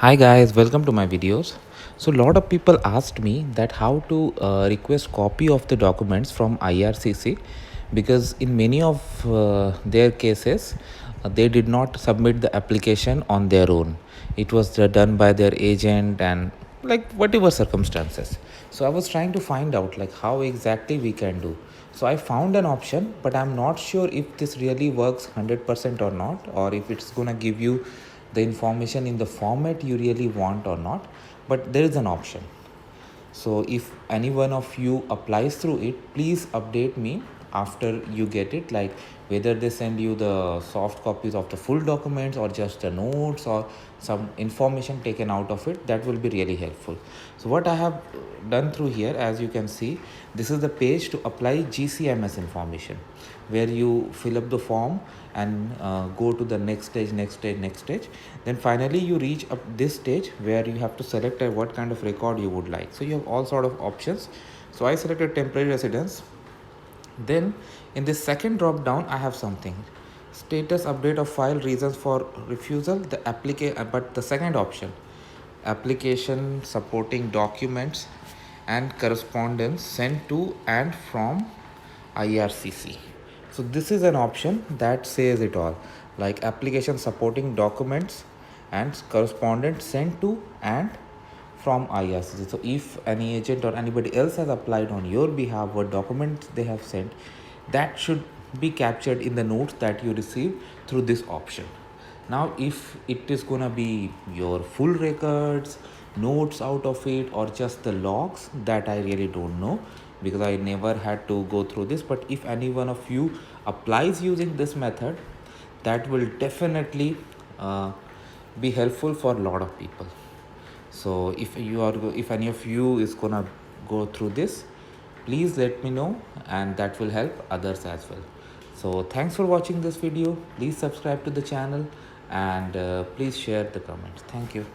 Hi guys, welcome to my videos. So a lot of people asked me that how to request copy of the documents from IRCC, because in many of their cases they did not submit the application on their own. It was done by their agent and like whatever circumstances. So I was trying to find out like how exactly we can do. So I found an option, but I'm not sure if this really works 100% or not, or if it's gonna give you the information in the format you really want or not. But there is an option. So if any one of you applies through it, please update me after you get it, like whether they send you the soft copies of the full documents or just the notes or some information taken out of it. That will be really helpful. So what I have done through here, as you can see, this is the page to apply GCMS information, where you fill up the form and go to the next stage, next stage. Then finally you reach up this stage where you have to select what kind of record you would like. So you have all sort of options. So I selected temporary residence. Then in this second drop down I have something, status update of file, reasons for refusal, the application, but the second option, application supporting documents and correspondence sent to and from IRCC. So this is an option that says it all, like application supporting documents and correspondence sent to and from IRCC. So if any agent or anybody else has applied on your behalf, what documents they have sent, that should be captured in the notes that you receive through this option. Now if it is gonna be your full records, notes out of it, or just the logs, that I really don't know, because I never had to go through this. But if any one of you applies using this method, that will definitely be helpful for a lot of people. So if any of you is gonna go through this, please let me know, and that will help others as well. So thanks for watching this video. Please subscribe to the channel, and please share the comments. Thank you.